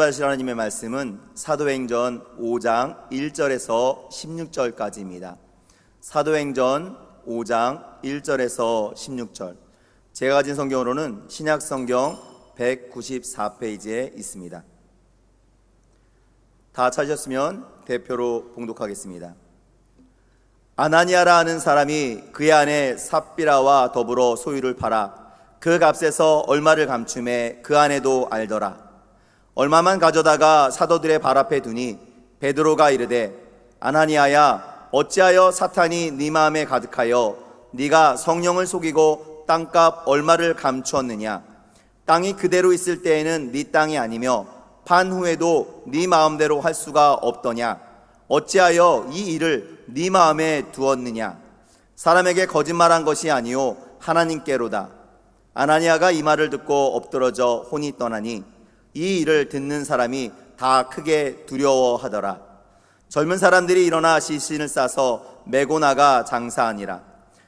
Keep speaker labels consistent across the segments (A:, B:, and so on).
A: 받으실 하나님의 말씀은 사도행전 5장 1절에서 16절까지입니다. 사도행전 5장 1절에서 16절. 제가 가진 성경으로는 신약성경 194페이지에 있습니다. 다 찾으셨으면 대표로 봉독하겠습니다. 아나니아라 하는 사람이 그의 아내 삽비라와 더불어 소유를 팔아 그 값에서 얼마를 감춤해 그 아내도 알더라. 얼마만 가져다가 사도들의 발 앞에 두니 베드로가 이르되 아나니아야, 어찌하여 사탄이 네 마음에 가득하여 네가 성령을 속이고 땅값 얼마를 감추었느냐? 땅이 그대로 있을 때에는 네 땅이 아니며 판 후에도 네 마음대로 할 수가 없더냐? 어찌하여 이 일을 네 마음에 두었느냐? 사람에게 거짓말한 것이 아니요 하나님께로다. 아나니아가 이 말을 듣고 엎드러져 혼이 떠나니 이 일을 듣는 사람이 다 크게 두려워하더라. 젊은 사람들이 일어나 시신을 싸서 메고 나가 장사하니라.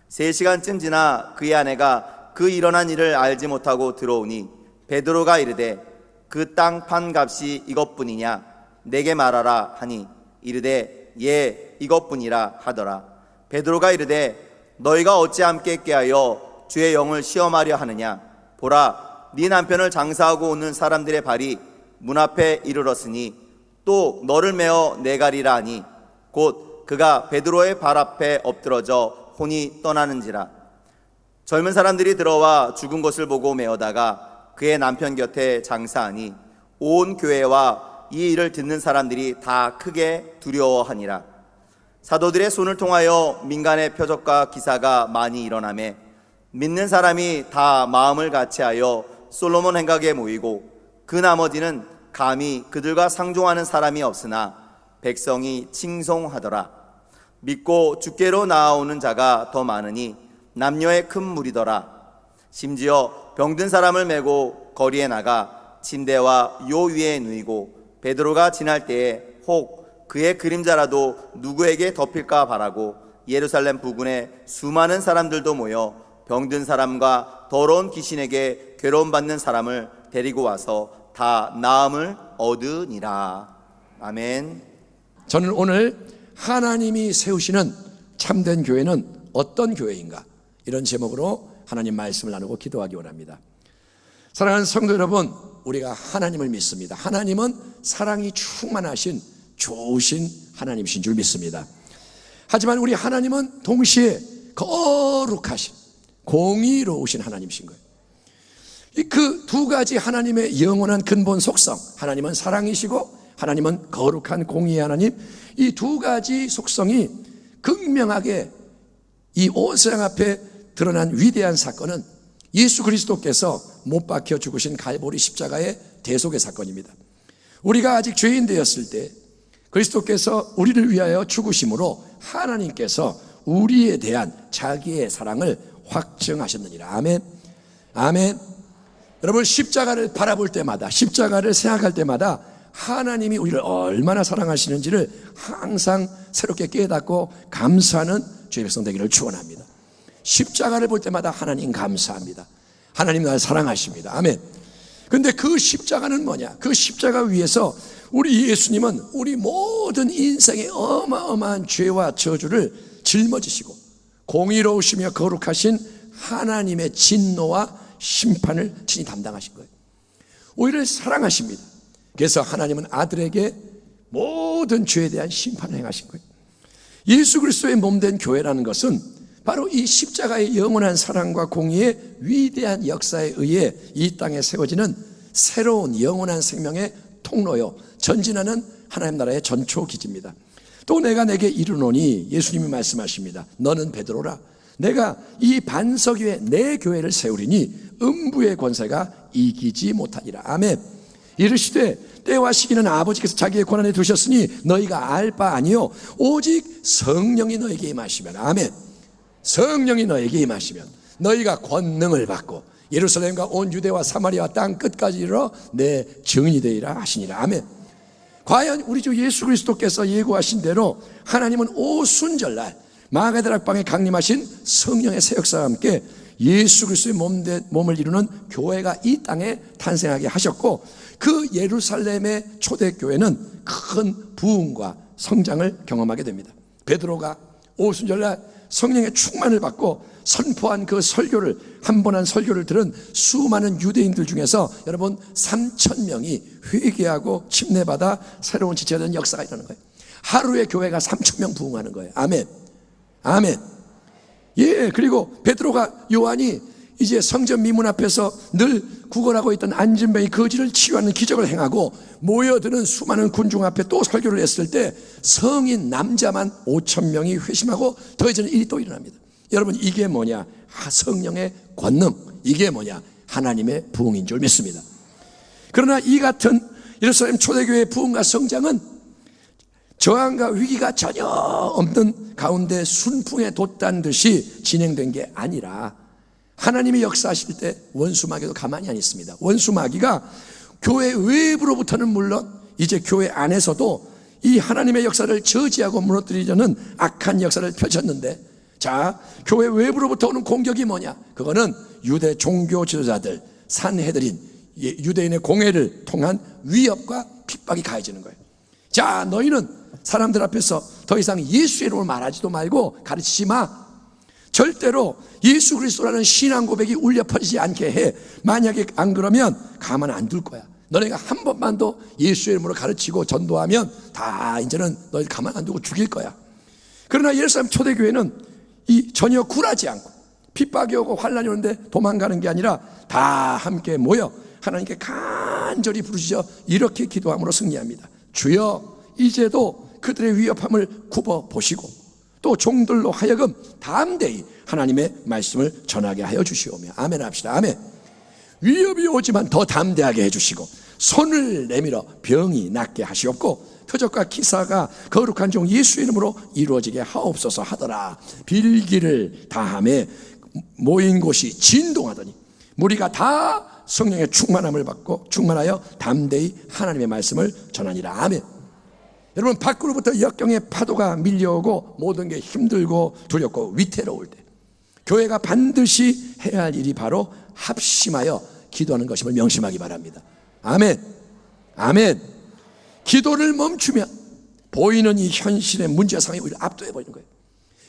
A: 3시간쯤 지나 그의 아내가 그 일어난 일을 알지 못하고 들어오니 베드로가 이르되 그 땅 판 값이 이것뿐이냐? 내게 말하라 하니 이르되 예, 이것뿐이라 하더라. 베드로가 이르되 너희가 어찌 함께 깨하여 주의 영을 시험하려 하느냐? 보라, 네 남편을 장사하고 오는 사람들의 발이 문 앞에 이르렀으니 또 너를 메어 내가리라 하니 곧 그가 베드로의 발 앞에 엎드러져 혼이 떠나는지라. 젊은 사람들이 들어와 죽은 것을 보고 메어다가 그의 남편 곁에 장사하니 온 교회와 이 일을 듣는 사람들이 다 크게 두려워하니라. 사도들의 손을 통하여 민간의 표적과 기사가 많이 일어나매 믿는 사람이 다 마음을 같이하여 솔로몬 행각에 모이고 그 나머지는 감히 그들과 상종하는 사람이 없으나 백성이 칭송하더라. 믿고 주께로 나아오는 자가 더 많으니 남녀의 큰 무리더라. 심지어 병든 사람을 메고 거리에 나가 침대와 요 위에 누이고 베드로가 지날 때에 혹 그의 그림자라도 누구에게 덮일까 바라고 예루살렘 부근에 수많은 사람들도 모여 병든 사람과 더러운 귀신에게 괴로움받는 사람을 데리고 와서 다 나음을 얻으니라. 아멘.
B: 저는 오늘 하나님이 세우시는 참된 교회는 어떤 교회인가, 이런 제목으로 하나님 말씀을 나누고 기도하기 원합니다. 사랑하는 성도 여러분, 우리가 하나님을 믿습니다. 하나님은 사랑이 충만하신 좋으신 하나님이신 줄 믿습니다. 하지만 우리 하나님은 동시에 거룩하신 공의로우신 하나님이신 거예요. 그 두 가지 하나님의 영원한 근본 속성, 하나님은 사랑이시고 하나님은 거룩한 공의의 하나님, 이 두 가지 속성이 극명하게 이 온 세상 앞에 드러난 위대한 사건은 예수 그리스도께서 못 박혀 죽으신 갈보리 십자가의 대속의 사건입니다. 우리가 아직 죄인 되었을 때 그리스도께서 우리를 위하여 죽으심으로 하나님께서 우리에 대한 자기의 사랑을 확증하셨느니라. 아멘. 아멘. 여러분, 십자가를 바라볼 때마다, 십자가를 생각할 때마다 하나님이 우리를 얼마나 사랑하시는지를 항상 새롭게 깨닫고 감사하는 주의 백성 되기를 축원합니다. 십자가를 볼 때마다 하나님 감사합니다. 하나님 나를 사랑하십니다. 아멘. 그런데 그 십자가는 뭐냐? 그 십자가 위에서 우리 예수님은 우리 모든 인생의 어마어마한 죄와 저주를 짊어지시고 공의로우시며 거룩하신 하나님의 진노와 심판을 친히 담당하신 거예요. 우리를 사랑하십니다. 그래서 하나님은 아들에게 모든 죄에 대한 심판을 행하신 거예요. 예수 그리스도의 몸된 교회라는 것은 바로 이 십자가의 영원한 사랑과 공의의 위대한 역사에 의해 이 땅에 세워지는 새로운 영원한 생명의 통로요, 전진하는 하나님 나라의 전초기지입니다. 또 내가 내게 이르노니, 예수님이 말씀하십니다. 너는 베드로라. 내가 이 반석 위에 내 교회를 세우리니 음부의 권세가 이기지 못하리라. 아멘. 이르시되 때와 시기는 아버지께서 자기의 권한에 두셨으니 너희가 알 바 아니요 오직 성령이 너에게 임하시면, 아멘, 성령이 너에게 임하시면 너희가 권능을 받고 예루살렘과 온 유대와 사마리아 땅 끝까지 이르러 내 증인이 되리라 하시니라. 아멘. 과연 우리 주 예수 그리스도께서 예고하신 대로 하나님은 오순절날 마가다락방에 강림하신 성령의 새 역사와 함께 예수 그리스도의 몸을 이루는 교회가 이 땅에 탄생하게 하셨고, 그 예루살렘의 초대교회는 큰 부흥과 성장을 경험하게 됩니다. 베드로가 오순절날 성령의 충만을 받고 선포한 그 설교를, 한 번 한 설교를 들은 수많은 유대인들 중에서 여러분 3,000명이 회개하고 침례받아 새로운 지체가 된 역사가 일어나는 거예요. 하루에 교회가 3,000명 부흥하는 거예요. 아멘. 아멘. 예, 그리고 베드로가, 요한이 이제 성전 미문 앞에서 늘 구걸하고 있던 안진뱅이 거지를 치유하는 기적을 행하고 모여드는 수많은 군중 앞에 또 설교를 했을 때 성인 남자만 5,000명이 회심하고 더해지는 일이 또 일어납니다. 여러분, 이게 뭐냐? 성령의 권능, 이게 뭐냐? 하나님의 부흥인 줄 믿습니다. 그러나 이 같은 예루살렘 초대교회의 부흥과 성장은 저항과 위기가 전혀 없는 가운데 순풍에 돛단 듯이 진행된 게 아니라, 하나님이 역사하실 때 원수마귀도 가만히 안 있습니다. 원수마귀가 교회 외부로부터는 물론 이제 교회 안에서도 이 하나님의 역사를 저지하고 무너뜨리려는 악한 역사를 펼쳤는데, 자, 교회 외부로부터 오는 공격이 뭐냐? 그거는 유대 종교 지도자들, 산헤드린, 유대인의 공회를 통한 위협과 핍박이 가해지는 거예요. 자, 너희는 사람들 앞에서 더 이상 예수의 이름을 말하지도 말고 가르치지 마. 절대로 예수 그리스도라는 신앙 고백이 울려 퍼지지 않게 해. 만약에 안 그러면 가만 안 둘 거야. 너네가 한 번만 더 예수의 이름으로 가르치고 전도하면 다 이제는 너희 가만 안 두고 죽일 거야. 그러나 예루살렘 초대교회는 이 전혀 굴하지 않고 핍박이 오고 환란이 오는데 도망가는 게 아니라 다 함께 모여 하나님께 간절히 부르짖어 이렇게 기도함으로 승리합니다. 주여, 이제도 그들의 위협함을 굽어 보시고 또 종들로 하여금 담대히 하나님의 말씀을 전하게 하여 주시오며. 아멘 합시다. 아멘. 위협이 오지만 더 담대하게 해주시고 손을 내밀어 병이 낫게 하시옵고 표적과 기사가 거룩한 종 예수 이름으로 이루어지게 하옵소서 하더라. 빌기를 다함에 모인 곳이 진동하더니 무리가 다 성령의 충만함을 받고 충만하여 담대히 하나님의 말씀을 전하니라. 아멘. 여러분, 밖으로부터 역경의 파도가 밀려오고 모든 게 힘들고 두렵고 위태로울 때 교회가 반드시 해야 할 일이 바로 합심하여 기도하는 것임을 명심하기 바랍니다. 아멘. 아멘. 기도를 멈추면 보이는 이 현실의 문제상이 우리를 압도해 버리는 거예요.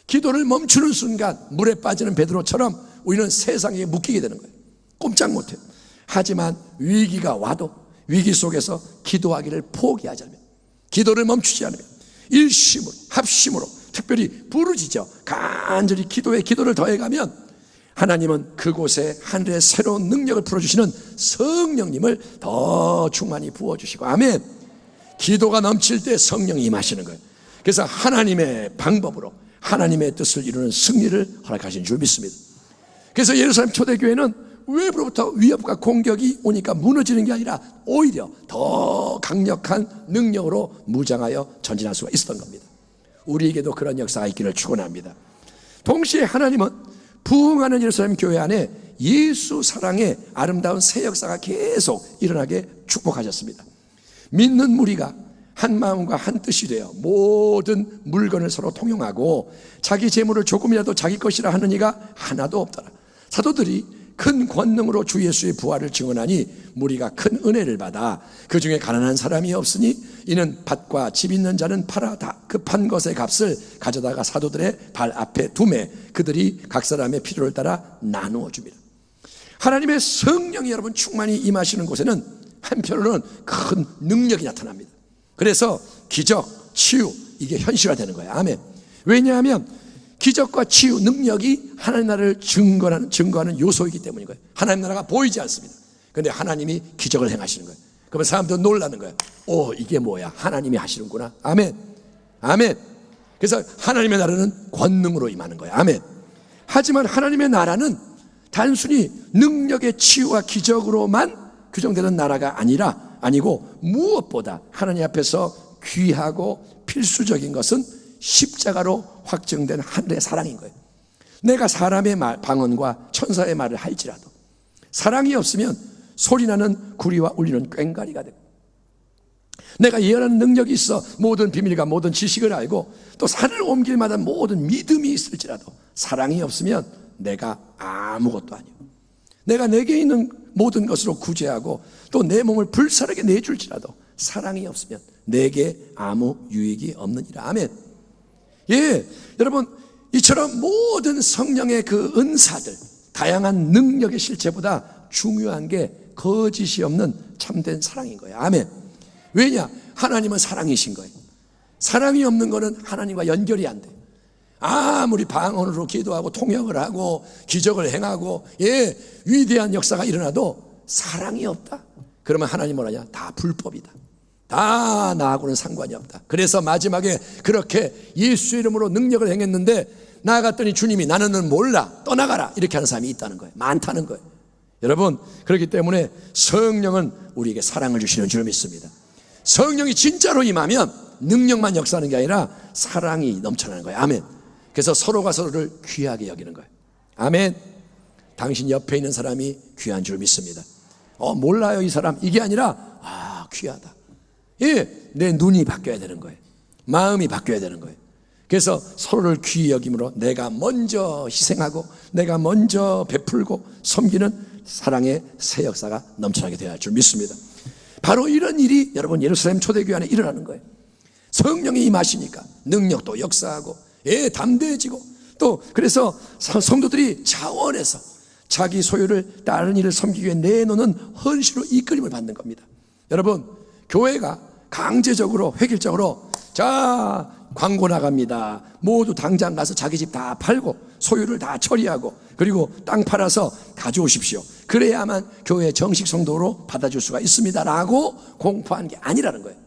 B: 기도를 멈추는 순간 물에 빠지는 베드로처럼 우리는 세상에 묶이게 되는 거예요. 꼼짝 못해요. 하지만 위기가 와도 위기 속에서 기도하기를 포기하자면, 기도를 멈추지 않으면 일심으로 합심으로 특별히 부르짖어 간절히 기도에 기도를 더해가면 하나님은 그곳에 하늘의 새로운 능력을 풀어주시는 성령님을 더 충만히 부어주시고, 아멘. 기도가 넘칠 때 성령이 임하시는 거예요. 그래서 하나님의 방법으로 하나님의 뜻을 이루는 승리를 허락하신 줄 믿습니다. 그래서 예루살렘 초대교회는 외부로부터 위협과 공격이 오니까 무너지는 게 아니라 오히려 더 강력한 능력으로 무장하여 전진할 수가 있었던 겁니다. 우리에게도 그런 역사가 있기를 축원합니다. 동시에 하나님은 부흥하는 예루살렘 교회 안에 예수 사랑의 아름다운 새 역사가 계속 일어나게 축복하셨습니다. 믿는 무리가 한 마음과 한 뜻이 되어 모든 물건을 서로 통용하고 자기 재물을 조금이라도 자기 것이라 하는 이가 하나도 없더라. 사도들이 큰 권능으로 주 예수의 부활을 증언하니 무리가 큰 은혜를 받아 그 중에 가난한 사람이 없으니 이는 밭과 집 있는 자는 팔아 다 그 판 것의 값을 가져다가 사도들의 발 앞에 두매 그들이 각 사람의 필요를 따라 나누어 줍니다. 하나님의 성령이 여러분 충만히 임하시는 곳에는 한편으로는 큰 능력이 나타납니다. 그래서 기적, 치유, 이게 현실화되는 거예요. 아멘. 왜냐하면 기적과 치유, 능력이 하나님 나라를 증거하는 요소이기 때문인 거예요. 하나님 나라가 보이지 않습니다. 그런데 하나님이 기적을 행하시는 거예요. 그러면 사람들은 놀라는 거예요. 오, 이게 뭐야? 하나님이 하시는구나. 아멘. 아멘. 그래서 하나님의 나라는 권능으로 임하는 거예요. 아멘. 하지만 하나님의 나라는 단순히 능력의 치유와 기적으로만 규정되는 나라가 아니고 무엇보다 하나님 앞에서 귀하고 필수적인 것은 십자가로 확증된 하늘의 사랑인 거예요. 내가 사람의 방언과 천사의 말을 할지라도 사랑이 없으면 소리나는 구리와 울리는 꽹과리가 되고, 내가 예언하는 능력이 있어 모든 비밀과 모든 지식을 알고 또 산을 옮길 만한 모든 믿음이 있을지라도 사랑이 없으면 내가 아무것도 아니오. 내가 내게 있는 모든 것으로 구제하고 또 내 몸을 불사르게 내줄지라도 사랑이 없으면 내게 아무 유익이 없느니라. 아멘. 예, 여러분, 이처럼 모든 성령의 그 은사들, 다양한 능력의 실체보다 중요한 게 거짓이 없는 참된 사랑인 거예요. 아멘. 왜냐? 하나님은 사랑이신 거예요. 사랑이 없는 거는 하나님과 연결이 안 돼요. 아무리 방언으로 기도하고 통역을 하고 기적을 행하고 위대한 역사가 일어나도 사랑이 없다? 그러면 하나님 뭐라냐? 다 불법이다. 다 나하고는 상관이 없다. 그래서 마지막에 그렇게 예수 이름으로 능력을 행했는데 나아갔더니 주님이 나는 몰라, 떠나가라, 이렇게 하는 사람이 있다는 거예요. 많다는 거예요. 여러분, 그렇기 때문에 성령은 우리에게 사랑을 주시는 줄 믿습니다. 성령이 진짜로 임하면 능력만 역사하는 게 아니라 사랑이 넘쳐나는 거예요. 아멘. 그래서 서로가 서로를 귀하게 여기는 거예요. 아멘. 당신 옆에 있는 사람이 귀한 줄 믿습니다. 몰라요 이 사람, 이게 아니라 귀하다. 내 눈이 바뀌어야 되는 거예요. 마음이 바뀌어야 되는 거예요. 그래서 서로를 귀히 여김으로 내가 먼저 희생하고 내가 먼저 베풀고 섬기는 사랑의 새 역사가 넘쳐나게 되어야 할 줄 믿습니다. 바로 이런 일이 여러분 예루살렘 초대교회 안에 일어나는 거예요. 성령이 임하시니까 능력도 역사하고 담대해지고 또 그래서 성도들이 자원해서 자기 소유를 다른 일을 섬기기 위해 내놓는 헌신으로 이끌림을 받는 겁니다. 여러분, 교회가 강제적으로 획일적으로 자 광고 나갑니다, 모두 당장 가서 자기 집 다 팔고 소유를 다 처리하고 그리고 땅 팔아서 가져오십시오, 그래야만 교회 정식 성도로 받아줄 수가 있습니다 라고 공포한 게 아니라는 거예요.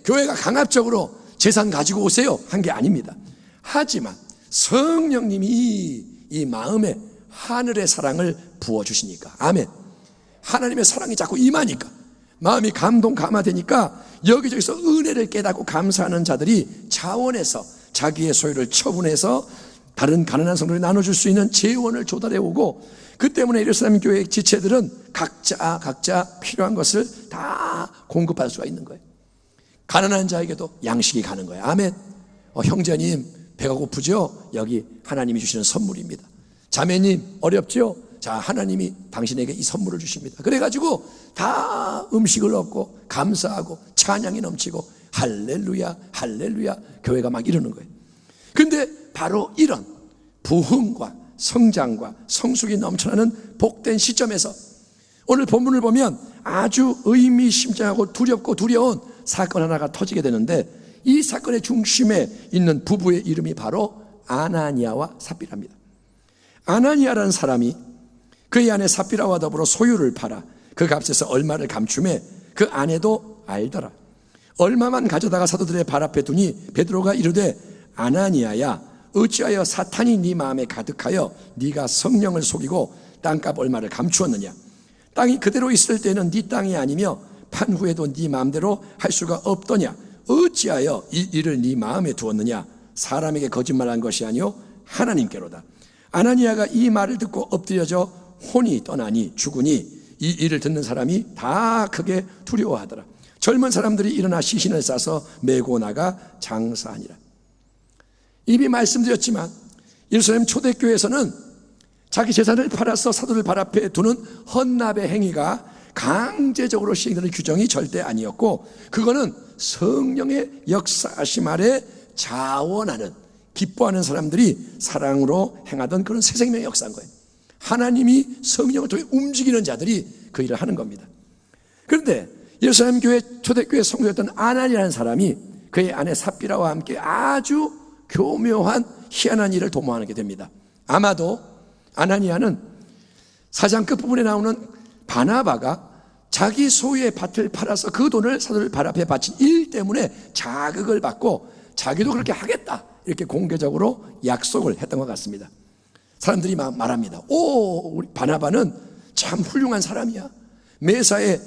B: 교회가 강압적으로 재산 가지고 오세요 한 게 아닙니다. 하지만 성령님이 이 마음에 하늘의 사랑을 부어주시니까, 아멘, 하나님의 사랑이 자꾸 임하니까 마음이 감동감화되니까 여기저기서 은혜를 깨닫고 감사하는 자들이 자원해서 자기의 소유를 처분해서 다른 가난한 성도들이 나눠줄 수 있는 재원을 조달해 오고, 그 때문에 예루살렘 교회 지체들은 각자 필요한 것을 다 공급할 수가 있는 거예요. 가난한 자에게도 양식이 가는 거예요. 아멘. 형제님 배가 고프죠? 여기 하나님이 주시는 선물입니다. 자매님 어렵죠? 자, 하나님이 당신에게 이 선물을 주십니다. 그래가지고 다 음식을 얻고 감사하고 찬양이 넘치고 할렐루야 할렐루야 교회가 막 이러는 거예요. 근데 바로 이런 부흥과 성장과 성숙이 넘쳐나는 복된 시점에서 오늘 본문을 보면 아주 의미심장하고 두렵고 두려운 사건 하나가 터지게 되는데, 이 사건의 중심에 있는 부부의 이름이 바로 아나니아와 삽비라입니다. 아나니아라는 사람이 그의 아내 삽비라와 더불어 소유를 팔아 그 값에서 얼마를 감춤해 그 아내도 알더라. 얼마만 가져다가 사도들의 발 앞에 두니 베드로가 이르되 아나니아야, 어찌하여 사탄이 네 마음에 가득하여 네가 성령을 속이고 땅값 얼마를 감추었느냐. 땅이 그대로 있을 때는 네 땅이 아니며 판 후에도 네 마음대로 할 수가 없더냐. 어찌하여 이 일을 네 마음에 두었느냐. 사람에게 거짓말한 것이 아니요 하나님께로다. 아나니아가 이 말을 듣고 엎드려져 혼이 떠나니 죽으니 이 일을 듣는 사람이 다 크게 두려워하더라. 젊은 사람들이 일어나 시신을 싸서 메고 나가 장사하니라. 이미 말씀드렸지만 예루살렘 초대교회에서는 자기 재산을 팔아서 사도들 발 앞에 두는 헌납의 행위가 강제적으로 시행되는 규정이 절대 아니었고, 그거는 성령의 역사하심 아래 자원하는, 기뻐하는 사람들이 사랑으로 행하던 그런 새 생명의 역사인 거예요. 하나님이 성령을 통해 움직이는 자들이 그 일을 하는 겁니다. 그런데 예루살렘 교회 초대교회 성도였던 아나니아라는 사람이 그의 아내 삽비라와 함께 아주 교묘한 희한한 일을 도모하게 됩니다. 아마도 아나니아는 사장 끝부분에 나오는 바나바가 자기 소유의 밭을 팔아서 그 돈을 사도들 발 앞에 바친 일 때문에 자극을 받고 자기도 그렇게 하겠다 이렇게 공개적으로 약속을 했던 것 같습니다. 사람들이 막 말합니다. 우리 바나바는 참 훌륭한 사람이야. 매사에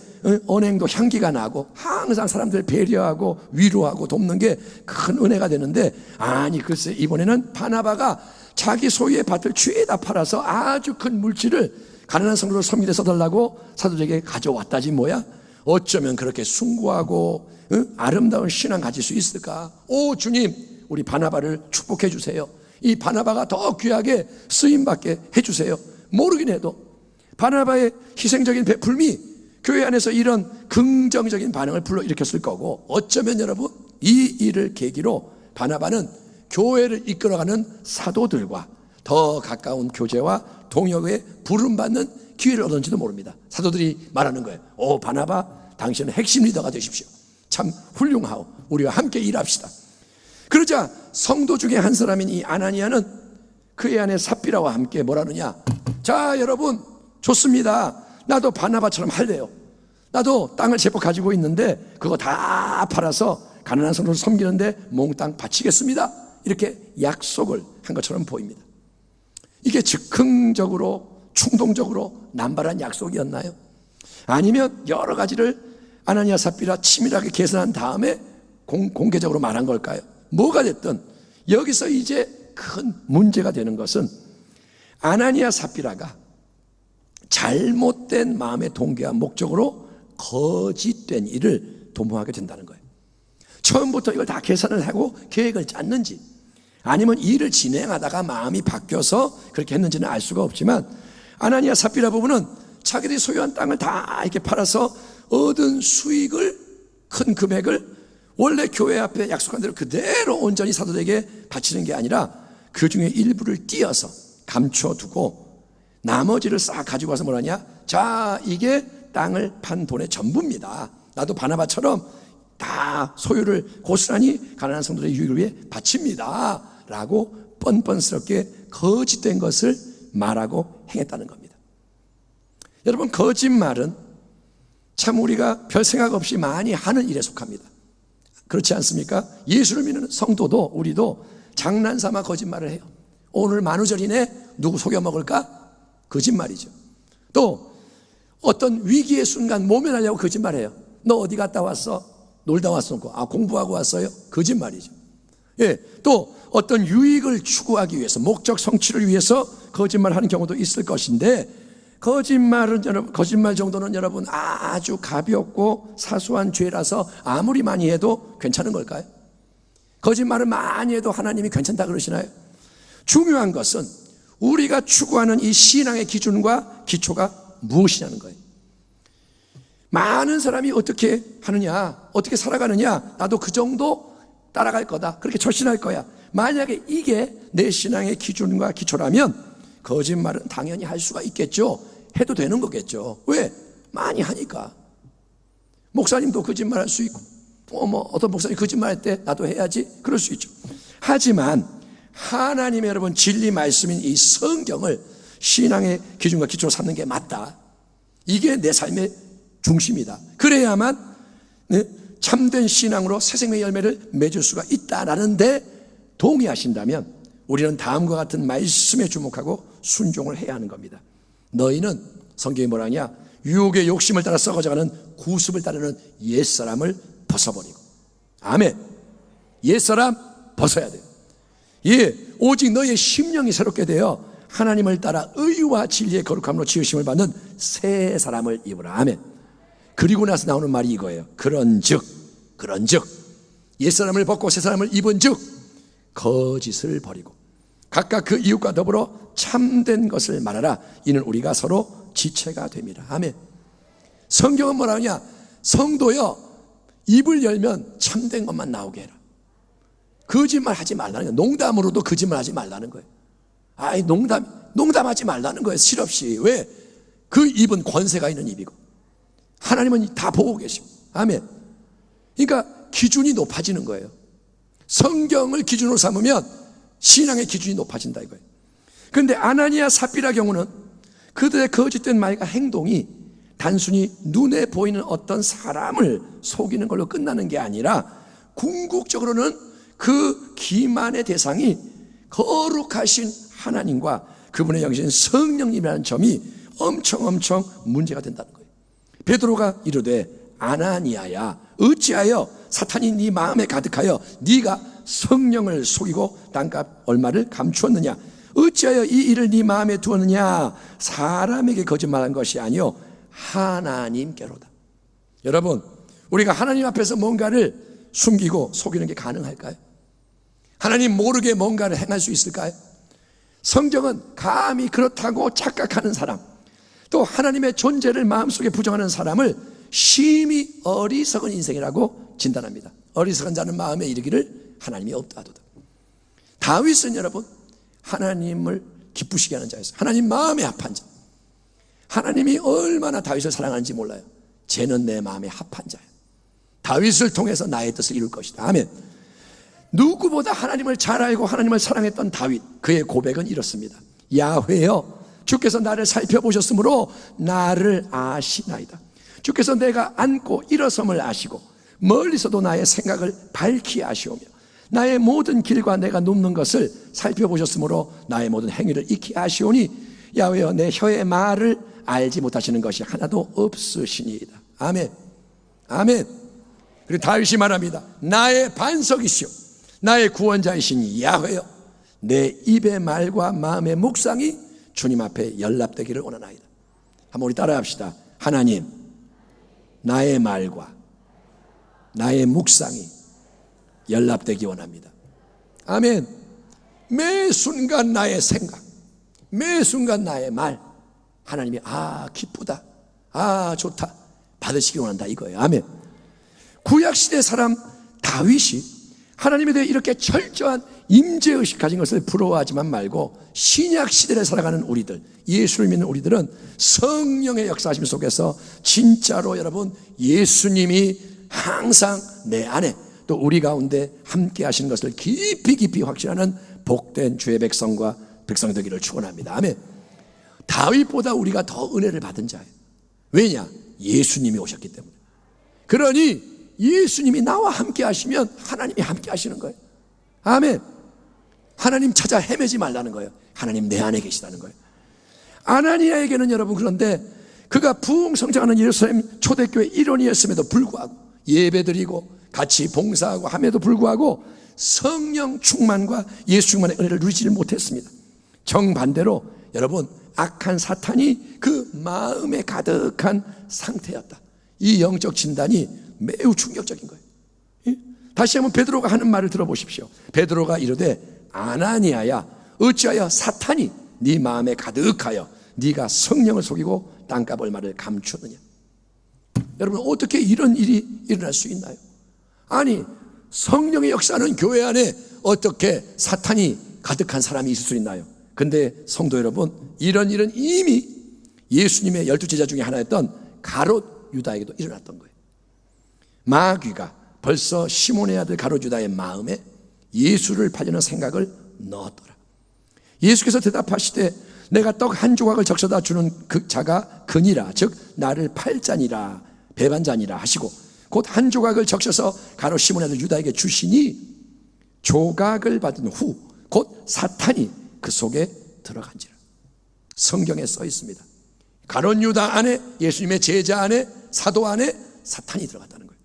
B: 언행도 향기가 나고 항상 사람들 배려하고 위로하고 돕는 게 큰 은혜가 되는데, 아니 글쎄 이번에는 바나바가 자기 소유의 밭을 죄다 팔아서 아주 큰 물질을 가난한 성도를 섬기려 써달라고 사도들에게 가져왔다지 뭐야. 어쩌면 그렇게 숭고하고 아름다운 신앙 가질 수 있을까. 오 주님, 우리 바나바를 축복해 주세요. 이 바나바가 더 귀하게 쓰임받게 해주세요. 모르긴 해도 바나바의 희생적인 베풀미 교회 안에서 이런 긍정적인 반응을 불러일으켰을 거고, 어쩌면 여러분 이 일을 계기로 바나바는 교회를 이끌어가는 사도들과 더 가까운 교제와 동역에 부름받는 기회를 얻었는지도 모릅니다. 사도들이 말하는 거예요. 오 바나바, 당신은 핵심 리더가 되십시오. 참 훌륭하오. 우리와 함께 일합시다. 그러자 성도 중에 한 사람인 이 아나니아는 그의 아내 삽비라와 함께 뭐라느냐, 자 여러분 좋습니다. 나도 바나바처럼 할래요. 나도 땅을 제법 가지고 있는데 그거 다 팔아서 가난한 성도를 섬기는데 몽땅 바치겠습니다. 이렇게 약속을 한 것처럼 보입니다. 이게 즉흥적으로 충동적으로 남발한 약속이었나요? 아니면 여러 가지를 아나니아 삽비라 치밀하게 계산한 다음에 공개적으로 말한 걸까요? 뭐가 됐든 여기서 이제 큰 문제가 되는 것은 아나니아 삽비라가 잘못된 마음의 동기와 목적으로 거짓된 일을 도모하게 된다는 거예요. 처음부터 이걸 다 계산을 하고 계획을 짰는지, 아니면 일을 진행하다가 마음이 바뀌어서 그렇게 했는지는 알 수가 없지만, 아나니아 삽비라 부부는 자기들이 소유한 땅을 다 이렇게 팔아서 얻은 수익을, 큰 금액을 원래 교회 앞에 약속한 대로 그대로 온전히 사도들에게 바치는 게 아니라 그 중에 일부를 띄어서 감춰두고 나머지를 싹 가지고 와서 뭐라냐, 자 이게 땅을 판 돈의 전부입니다. 나도 바나바처럼 다 소유를 고스란히 가난한 성도들의 유익을 위해 바칩니다 라고 뻔뻔스럽게 거짓된 것을 말하고 행했다는 겁니다. 여러분, 거짓말은 참 우리가 별 생각 없이 많이 하는 일에 속합니다. 그렇지 않습니까? 예수를 믿는 성도도, 우리도 장난삼아 거짓말을 해요. 오늘 만우절이네, 누구 속여 먹을까? 거짓말이죠. 또 어떤 위기의 순간 모면하려고 거짓말해요. 너 어디 갔다 왔어? 놀다 왔었고, 공부하고 왔어요? 거짓말이죠. 예, 또 어떤 유익을 추구하기 위해서, 목적 성취를 위해서 거짓말하는 경우도 있을 것인데, 거짓말 정도는 여러분 아주 가볍고 사소한 죄라서 아무리 많이 해도 괜찮은 걸까요? 거짓말을 많이 해도 하나님이 괜찮다 그러시나요? 중요한 것은 우리가 추구하는 이 신앙의 기준과 기초가 무엇이냐는 거예요. 많은 사람이 어떻게 하느냐, 어떻게 살아가느냐, 나도 그 정도 따라갈 거다, 그렇게 절신할 거야. 만약에 이게 내 신앙의 기준과 기초라면 거짓말은 당연히 할 수가 있겠죠. 해도 되는 거겠죠. 왜? 많이 하니까. 목사님도 거짓말 할 수 있고, 어떤 목사님 거짓말 할 때 나도 해야지, 그럴 수 있죠. 하지만 하나님의 여러분 진리 말씀인 이 성경을 신앙의 기준과 기초로 삼는 게 맞다. 이게 내 삶의 중심이다. 그래야만 참된 신앙으로 새 생명의 열매를 맺을 수가 있다라는데 동의하신다면 우리는 다음과 같은 말씀에 주목하고 순종을 해야 하는 겁니다. 너희는, 성경이 뭐라냐, 유혹의 욕심을 따라 썩어져가는 구습을 따르는 옛사람을 벗어버리고. 아멘. 옛사람 벗어야 돼요. 예, 오직 너희의 심령이 새롭게 되어 하나님을 따라 의와 진리의 거룩함으로 지으심을 받는 새 사람을 입으라. 아멘. 그리고 나서 나오는 말이 이거예요. 그런즉 옛사람을 벗고 새 사람을 입은즉 거짓을 버리고 각각 그 이웃과 더불어 참된 것을 말하라. 이는 우리가 서로 지체가 됩니다. 아멘. 성경은 뭐라 하냐, 성도여 입을 열면 참된 것만 나오게 해라. 거짓말 하지 말라는 거예요. 농담으로도 거짓말 하지 말라는 거예요. 농담하지 말라는 거예요. 실없이. 왜? 그 입은 권세가 있는 입이고 하나님은 다 보고 계시고. 아멘. 그러니까 기준이 높아지는 거예요. 성경을 기준으로 삼으면 신앙의 기준이 높아진다 이거예요. 그런데 아나니아 삽비라 경우는 그들의 거짓된 말과 행동이 단순히 눈에 보이는 어떤 사람을 속이는 걸로 끝나는 게 아니라 궁극적으로는 그 기만의 대상이 거룩하신 하나님과 그분의 영이신 성령님이라는 점이 엄청 문제가 된다는 거예요. 베드로가 이르되 아나니아야, 어찌하여 사탄이 네 마음에 가득하여 네가 성령을 속이고 땅값 얼마를 감추었느냐? 어찌하여 이 일을 네 마음에 두었느냐? 사람에게 거짓말한 것이 아니요 하나님께로다. 여러분, 우리가 하나님 앞에서 뭔가를 숨기고 속이는 게 가능할까요? 하나님 모르게 뭔가를 행할 수 있을까요? 성경은 감히 그렇다고 착각하는 사람, 또 하나님의 존재를 마음속에 부정하는 사람을 심히 어리석은 인생이라고 진단합니다. 어리석은 자는 마음에 이르기를 하나님이 없다 하도다. 다윗은 여러분 하나님을 기쁘시게 하는 자였어요. 하나님 마음에 합한 자. 하나님이 얼마나 다윗을 사랑하는지 몰라요. 쟤는 내 마음에 합한 자야. 다윗을 통해서 나의 뜻을 이룰 것이다. 아멘. 누구보다 하나님을 잘 알고 하나님을 사랑했던 다윗, 그의 고백은 이렇습니다. 야훼여, 주께서 나를 살펴보셨으므로 나를 아시나이다. 주께서 내가 앉고 일어섬을 아시고 멀리서도 나의 생각을 밝히 아시오며 나의 모든 길과 내가 눕는 것을 살펴보셨으므로 나의 모든 행위를 익히 아시오니 야훼여, 내 혀의 말을 알지 못하시는 것이 하나도 없으시니이다. 아멘. 아멘. 그리고 다윗이 말합니다. 나의 반석이시오 나의 구원자이시니 야훼여, 내 입의 말과 마음의 묵상이 주님 앞에 연락되기를 원하나이다. 한번 우리 따라합시다. 하나님, 나의 말과 나의 묵상이 연락되기 원합니다. 아멘. 매 순간 나의 생각, 매 순간 나의 말, 하나님이 기쁘다, 좋다, 받으시기 원한다 이거예요. 아멘. 구약시대 사람 다윗이 하나님에 대해 이렇게 철저한 임재의식 가진 것을 부러워하지만 말고 신약시대를 살아가는 우리들, 예수를 믿는 우리들은 성령의 역사하심 속에서 진짜로 여러분 예수님이 항상 내 안에 또 우리 가운데 함께 하시는 것을 깊이 확신하는 복된 주의 백성과 백성 되기를 축원합니다. 아멘. 다윗보다 우리가 더 은혜를 받은 자예요. 왜냐? 예수님이 오셨기 때문에. 그러니 예수님이 나와 함께 하시면 하나님이 함께 하시는 거예요. 아멘. 하나님 찾아 헤매지 말라는 거예요. 하나님 내 안에 계시다는 거예요. 아나니아에게는 여러분 그런데 그가 부흥성장하는 예루살렘 초대교회 일원이었음에도 불구하고 예배드리고 같이 봉사하고 함에도 불구하고 성령 충만과 예수 충만의 은혜를 누리지를 못했습니다. 정반대로 여러분 악한 사탄이 그 마음에 가득한 상태였다. 이 영적 진단이 매우 충격적인 거예요. 다시 한번 베드로가 하는 말을 들어보십시오. 베드로가 이르되 아나니아야, 어찌하여 사탄이 네 마음에 가득하여 네가 성령을 속이고 땅값 얼마를 감추느냐. 여러분 어떻게 이런 일이 일어날 수 있나요? 아니 성령의 역사는 교회 안에 어떻게 사탄이 가득한 사람이 있을 수 있나요? 근데 성도 여러분, 이런 일은 이미 예수님의 12제자 중에 하나였던 가롯 유다에게도 일어났던 거예요. 마귀가 벌써 시몬의 아들 가롯 유다의 마음에 예수를 팔려는 생각을 넣었더라. 예수께서 대답하시되 내가 떡 한 조각을 적셔다 주는 그 자가 그니라, 즉 나를 팔 자니라, 배반자니라 하시고 곧 한 조각을 적셔서 가롯 시몬의 아들 유다에게 주시니 조각을 받은 후 곧 사탄이 그 속에 들어간지라. 성경에 써 있습니다. 가롯 유다 안에, 예수님의 제자 안에, 사도 안에 사탄이 들어갔다는 거예요.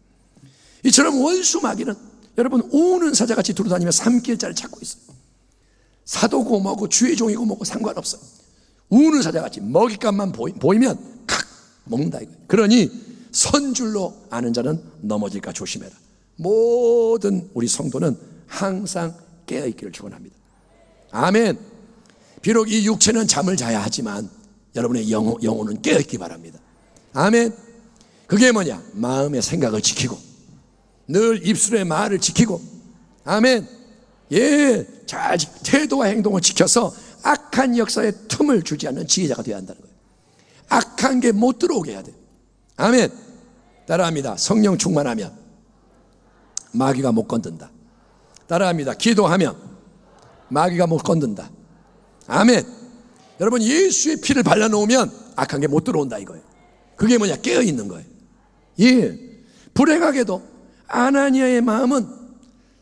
B: 이처럼 원수 마귀는 여러분 우는 사자같이 두루다니며 삼킬자를 찾고 있어요. 사도고 뭐고 주의 종이고 뭐고 상관없어요. 우는 사자같이 먹잇감만 보이면 칵 먹는다 이거예요. 그러니 선줄로 아는 자는 넘어질까 조심해라. 모든 우리 성도는 항상 깨어있기를 축원합니다. 아멘. 비록 이 육체는 잠을 자야 하지만 여러분의 영혼은 깨어있기 바랍니다. 아멘. 그게 뭐냐? 마음의 생각을 지키고 늘 입술의 말을 지키고, 아멘. 잘 태도와 행동을 지켜서 악한 역사에 틈을 주지 않는 지혜자가 되어야 한다는 거예요. 악한 게 못 들어오게 해야 돼요. 아멘. 따라합니다. 성령 충만하면 마귀가 못 건든다. 따라합니다. 기도하면 마귀가 못 건든다. 아멘. 여러분 예수의 피를 발라놓으면 악한 게 못 들어온다 이거예요. 그게 뭐냐? 깨어있는 거예요. 불행하게도 아나니아의 마음은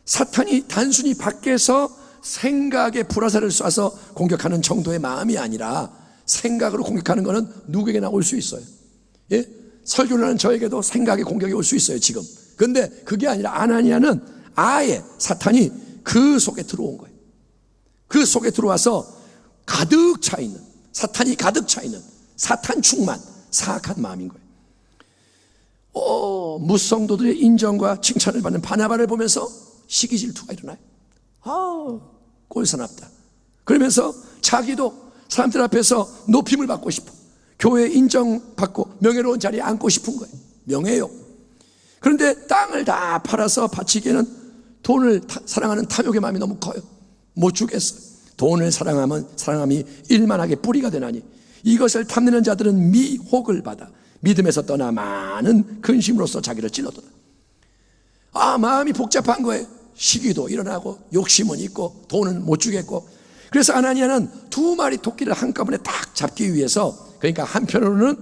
B: 사탄이 단순히 밖에서 생각에 불화살을 쏴서 공격하는 정도의 마음이 아니라 생각으로 공격하는 것은 누구에게나 올 수 있어요. 설교를 하는 저에게도 생각의 공격이 올 수 있어요 지금. 근데 그게 아니라 아나니아는 아예 사탄이 그 속에 들어온 거예요. 그 속에 들어와서 가득 차 있는, 사탄이 가득 차 있는 사탄 충만 사악한 마음인 거예요. 무성도들의 인정과 칭찬을 받는 바나바를 보면서 시기 질투가 일어나요. 꼴사납다. 그러면서 자기도 사람들 앞에서 높임을 받고 싶어. 교회 인정받고 명예로운 자리에 앉고 싶은 거예요. 명예욕. 그런데 땅을 다 팔아서 바치기에는 돈을 사랑하는 탐욕의 마음이 너무 커요. 못 주겠어요. 돈을 사랑함이 일만하게 뿌리가 되나니 이것을 탐내는 자들은 미혹을 받아 믿음에서 떠나 많은 근심으로써 자기를 찔러도다. 마음이 복잡한 거예요. 시기도 일어나고 욕심은 있고 돈은 못 주겠고. 그래서 아나니아는 2마리 토끼를 한꺼번에 딱 잡기 위해서, 그러니까 한편으로는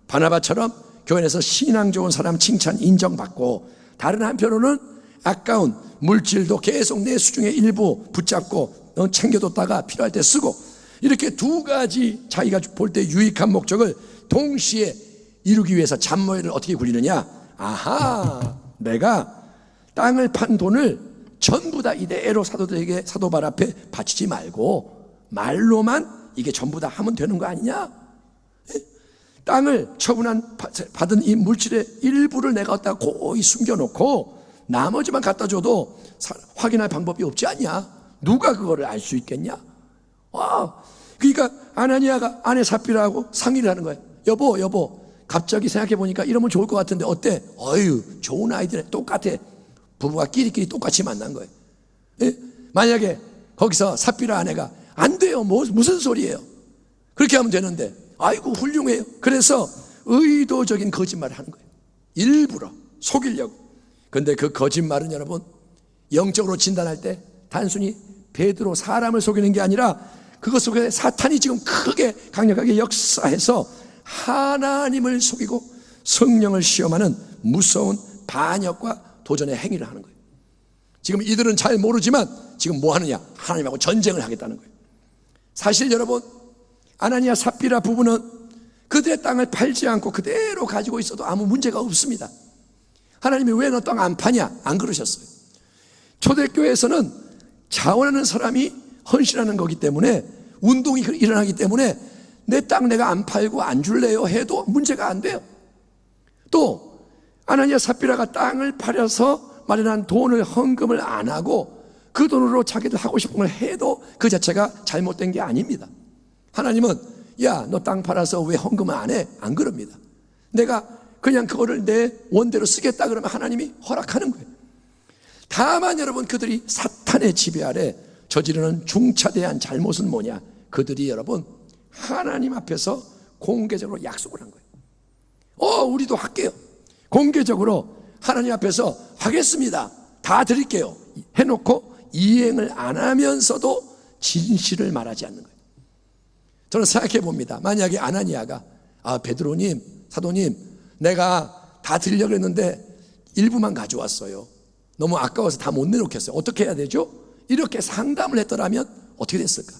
B: 바나바처럼 교회 안에서 신앙 좋은 사람 칭찬 인정받고, 다른 한편으로는 아까운 물질도 계속 내 수중에 일부 붙잡고 챙겨뒀다가 필요할 때 쓰고, 이렇게 2가지 자기가 볼 때 유익한 목적을 동시에 이루기 위해서 잡모이를 어떻게 굴리느냐. 내가 땅을 판 돈을 전부 다 이대로 사도들에게 사도발 앞에 바치지 말고 말로만 이게 전부 다 하면 되는 거 아니냐. 땅을 처분한 받은 이 물질의 일부를 내가 갖다가 고이 숨겨놓고 나머지만 갖다 줘도 확인할 방법이 없지 않냐. 누가 그거를 알 수 있겠냐. 그러니까 아나니아가 아내 삽비라하고 상의를 하는 거예요. 여보 갑자기 생각해보니까 이러면 좋을 것 같은데 어때? 좋은 아이디어네. 똑같아. 부부가 끼리끼리 똑같이 만난 거예요. 만약에 거기서 삽비라 아내가 안 돼요, 무슨 소리예요? 그렇게 하면 되는데, 아이고 훌륭해요. 그래서 의도적인 거짓말을 하는 거예요. 일부러 속이려고. 근데 그 거짓말은 여러분, 영적으로 진단할 때 단순히 베드로 사람을 속이는 게 아니라 그것 속에 사탄이 지금 크게 강력하게 역사해서 하나님을 속이고 성령을 시험하는 무서운 반역과 도전의 행위를 하는 거예요. 지금 이들은 잘 모르지만 지금 뭐 하느냐? 하나님하고 전쟁을 하겠다는 거예요. 사실 여러분, 아나니아 삽비라 부부는 그들의 땅을 팔지 않고 그대로 가지고 있어도 아무 문제가 없습니다. 하나님이 왜 너 땅 안 파냐? 안 그러셨어요. 초대교회에서는 자원하는 사람이 헌신하는 거기 때문에, 운동이 일어나기 때문에 내 땅 내가 안 팔고 안 줄래요 해도 문제가 안 돼요. 또 아나니아 삽비라가 땅을 팔아서 마련한 돈을 헌금을 안 하고 그 돈으로 자기들 하고 싶은 걸 해도 그 자체가 잘못된 게 아닙니다. 하나님은 야, 너 땅 팔아서 왜 헌금을 안 해? 안 그럽니다. 내가 그냥 그거를 내 원대로 쓰겠다 그러면 하나님이 허락하는 거예요. 다만 여러분, 그들이 사탄의 지배 아래 저지르는 중차대한 잘못은 뭐냐? 그들이 여러분 하나님 앞에서 공개적으로 약속을 한 거예요. 우리도 할게요. 공개적으로 하나님 앞에서 하겠습니다. 다 드릴게요. 해놓고 이행을 안 하면서도 진실을 말하지 않는 거예요. 저는 생각해 봅니다. 만약에 아나니아가 베드로님, 사도님, 내가 다 드리려고 했는데 일부만 가져왔어요. 너무 아까워서 다 못 내놓겠어요. 어떻게 해야 되죠? 이렇게 상담을 했더라면 어떻게 됐을까?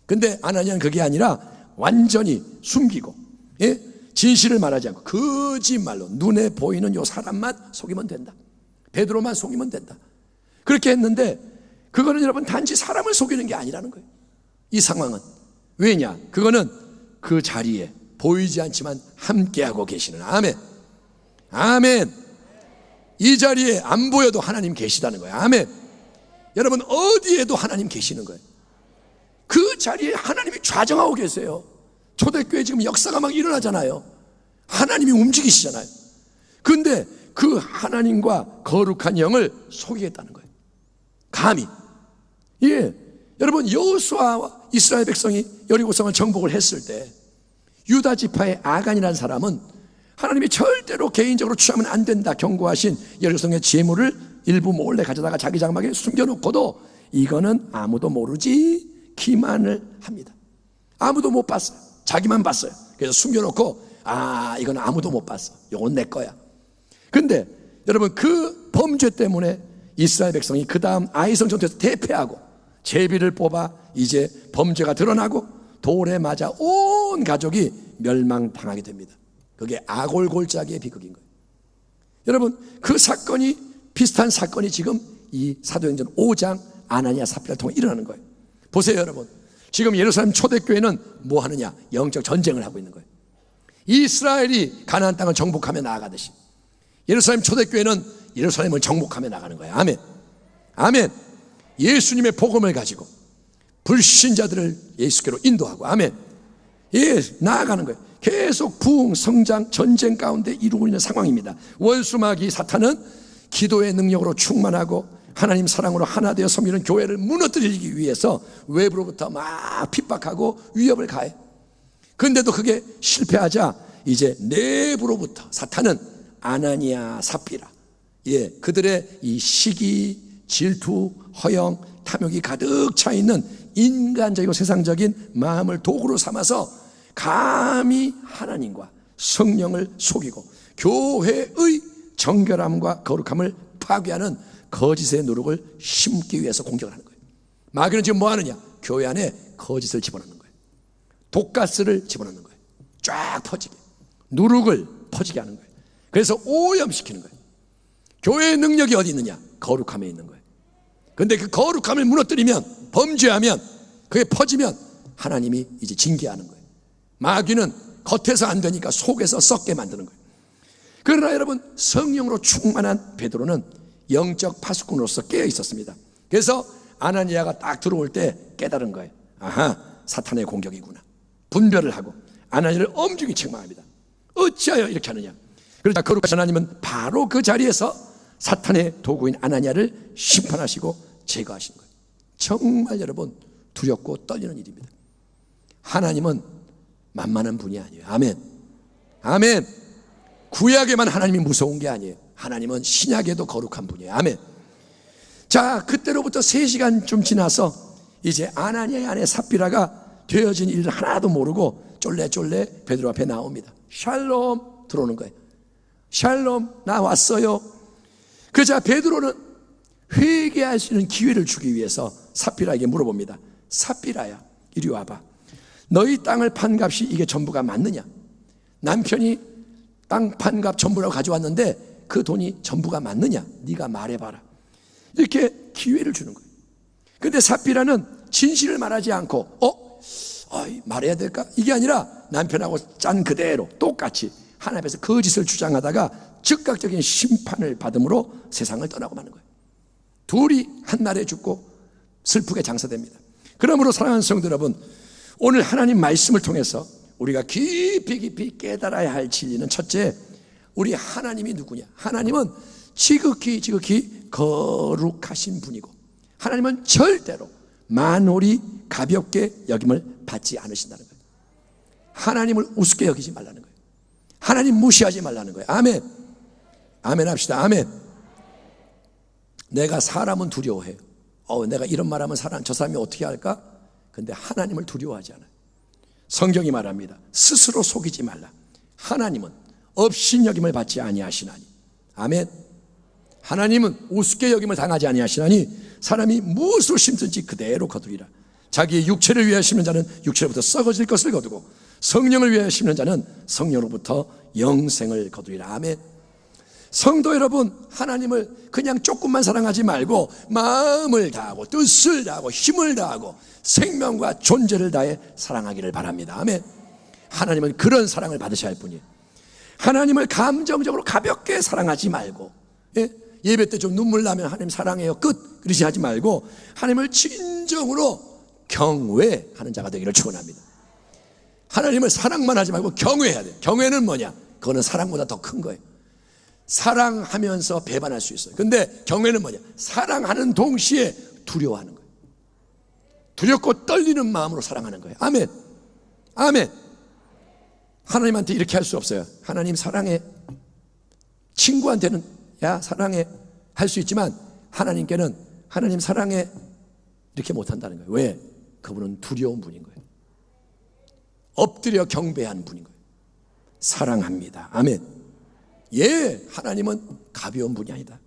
B: 근데 아나니아는 그게 아니라 완전히 숨기고, 진실을 말하지 않고 거짓말로 눈에 보이는 요 사람만 속이면 된다. 베드로만 속이면 된다. 그렇게 했는데 그거는 여러분 단지 사람을 속이는 게 아니라는 거예요. 이 상황은. 왜냐? 그거는 그 자리에 보이지 않지만 함께하고 계시는, 아멘. 이 자리에 안 보여도 하나님 계시다는 거예요. 아멘. 여러분 어디에도 하나님 계시는 거예요. 그 자리에 하나님이 좌정하고 계세요. 초대교회 지금 역사가 막 일어나잖아요. 하나님이 움직이시잖아요. 그런데 그 하나님과 거룩한 영을 속이겠다는 거예요. 감히. 여러분 여호수아와 이스라엘 백성이 여리고성을 정복을 했을 때 유다 지파의 아간이라는 사람은 하나님이 절대로 개인적으로 취하면 안 된다 경고하신 여리고성의 재물을 일부 몰래 가져다가 자기 장막에 숨겨놓고도 이거는 아무도 모르지 기만을 합니다. 아무도 못 봤어요. 자기만 봤어요. 그래서 숨겨놓고 이건 아무도 못 봤어. 이건 내 거야. 근데 여러분 그 범죄 때문에 이스라엘 백성이 그 다음 아이성 전투에서 대패하고 제비를 뽑아 이제 범죄가 드러나고 돌에 맞아 온 가족이 멸망당하게 됩니다. 그게 아골골짜기의 비극인 거예요. 여러분 그 사건이 비슷한 사건이 지금 이 사도행전 5장 아나니아 삽비라를 통해 일어나는 거예요. 보세요 여러분. 지금 예루살렘 초대교회는 뭐 하느냐? 영적 전쟁을 하고 있는 거예요. 이스라엘이 가나안 땅을 정복하며 나아가듯이 예루살렘 초대교회는 예루살렘을 정복하며 나가는 거예요. 아멘. 예수님의 복음을 가지고 불신자들을 예수께로 인도하고, 아멘. 예, 나아가는 거예요. 계속 부흥, 성장, 전쟁 가운데 이루고 있는 상황입니다. 원수마귀 사탄은 기도의 능력으로 충만하고 하나님 사랑으로 하나 되어 섬기는 교회를 무너뜨리기 위해서 외부로부터 막 핍박하고 위협을 가해. 그런데도 그게 실패하자 이제 내부로부터 사탄은 아나니아, 삽비라, 예, 그들의 이 시기, 질투, 허영, 탐욕이 가득 차 있는 인간적이고 세상적인 마음을 도구로 삼아서 감히 하나님과 성령을 속이고 교회의 정결함과 거룩함을 파괴하는 거짓의 누룩을 심기 위해서 공격을 하는 거예요. 마귀는 지금 뭐 하느냐? 교회 안에 거짓을 집어넣는 거예요. 독가스를 집어넣는 거예요. 쫙 퍼지게, 누룩을 퍼지게 하는 거예요. 그래서 오염시키는 거예요. 교회의 능력이 어디 있느냐? 거룩함에 있는 거예요. 그런데 그 거룩함을 무너뜨리면, 범죄하면, 그게 퍼지면 하나님이 이제 징계하는 거예요. 마귀는 겉에서 안 되니까 속에서 썩게 만드는 거예요. 그러나 여러분, 성령으로 충만한 베드로는 영적 파수꾼으로서 깨어 있었습니다. 그래서 아나니아가 딱 들어올 때 깨달은 거예요. 아하, 사탄의 공격이구나. 분별을 하고 아나니아를 엄중히 책망합니다. 어찌하여 이렇게 하느냐? 그러자 거룩하신 하나님은 바로 그 자리에서 사탄의 도구인 아나니아를 심판하시고 제거하신 거예요. 정말 여러분, 두렵고 떨리는 일입니다. 하나님은 만만한 분이 아니에요. 아멘. 아멘. 구약에만 하나님이 무서운 게 아니에요. 하나님은 신약에도 거룩한 분이에요. 아멘. 자, 그때로부터 3시간 좀 지나서 이제 아나니아의 아내 삽비라가 되어진 일을 하나도 모르고 쫄래쫄래 베드로 앞에 나옵니다. 샬롬, 들어오는 거예요. 샬롬, 나 왔어요. 그러자 베드로는 회개할 수 있는 기회를 주기 위해서 삽비라에게 물어봅니다. 삽비라야, 이리 와봐. 너희 땅을 판 값이 이게 전부가 맞느냐? 남편이 땅 판 값 전부라고 가져왔는데 그 돈이 전부가 맞느냐? 네가 말해봐라. 이렇게 기회를 주는 거예요. 그런데 삽비라는 진실을 말하지 않고 말해야 될까? 이게 아니라 남편하고 짠 그대로 똑같이 하나님 앞에서 거짓을 주장하다가 즉각적인 심판을 받음으로 세상을 떠나고 마는 거예요. 둘이 한날에 죽고 슬프게 장사됩니다. 그러므로 사랑하는 성도 여러분, 오늘 하나님 말씀을 통해서 우리가 깊이 깨달아야 할 진리는, 첫째, 우리 하나님이 누구냐? 하나님은 지극히 거룩하신 분이고, 하나님은 절대로 만홀이 가볍게 여김을 받지 않으신다는 거예요. 하나님을 우습게 여기지 말라는 거예요. 하나님 무시하지 말라는 거예요. 아멘. 아멘 합시다. 아멘. 내가 사람은 두려워해요. 내가 이런 말하면 저 사람이 어떻게 할까? 근데 하나님을 두려워하지 않아요. 성경이 말합니다. 스스로 속이지 말라. 하나님은 업신여김을 받지 아니하시나니. 아멘. 하나님은 우습게 여김을 당하지 아니하시나니 사람이 무엇으로 심든지 그대로 거두리라. 자기의 육체를 위하여 심는 자는 육체로부터 썩어질 것을 거두고 성령을 위하여 심는 자는 성령으로부터 영생을 거두리라. 아멘. 성도 여러분, 하나님을 그냥 조금만 사랑하지 말고 마음을 다하고 뜻을 다하고 힘을 다하고 생명과 존재를 다해 사랑하기를 바랍니다. 아멘. 하나님은 그런 사랑을 받으셔야 할 분이에요. 하나님을 감정적으로 가볍게 사랑하지 말고, 예배 때 좀 눈물 나면 하나님 사랑해요 끝, 그러지 하지 말고 하나님을 진정으로 경외하는 자가 되기를 축원합니다. 하나님을 사랑만 하지 말고 경외해야 돼요. 경외는 뭐냐? 그거는 사랑보다 더 큰 거예요. 사랑하면서 배반할 수 있어요. 근데 경외는 뭐냐? 사랑하는 동시에 두려워하는 거예요. 두렵고 떨리는 마음으로 사랑하는 거예요. 아멘. 아멘. 하나님한테 이렇게 할 수 없어요. 하나님 사랑해. 친구한테는 야 사랑해 할 수 있지만 하나님께는 하나님 사랑해 이렇게 못한다는 거예요. 왜? 그분은 두려운 분인 거예요. 엎드려 경배하는 분인 거예요. 사랑합니다. 아멘. 예, 하나님은 가벼운 분이 아니다.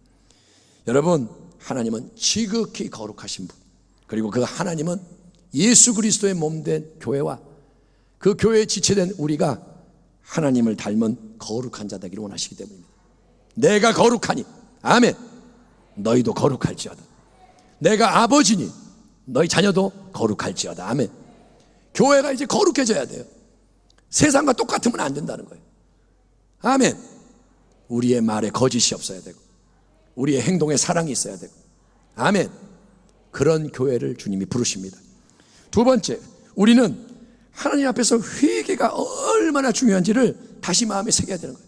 B: 여러분, 하나님은 지극히 거룩하신 분, 그리고 그 하나님은 예수 그리스도의 몸된 교회와 그 교회에 지체된 우리가 하나님을 닮은 거룩한 자 되기를 원하시기 때문입니다. 내가 거룩하니, 아멘, 너희도 거룩할지어다. 내가 아버지니 너희 자녀도 거룩할지어다. 아멘. 교회가 이제 거룩해져야 돼요. 세상과 똑같으면 안 된다는 거예요. 아멘. 우리의 말에 거짓이 없어야 되고 우리의 행동에 사랑이 있어야 되고, 아멘. 그런 교회를 주님이 부르십니다. 두 번째, 우리는 하나님 앞에서 회개가 얼마나 중요한지를 다시 마음에 새겨야 되는 거예요.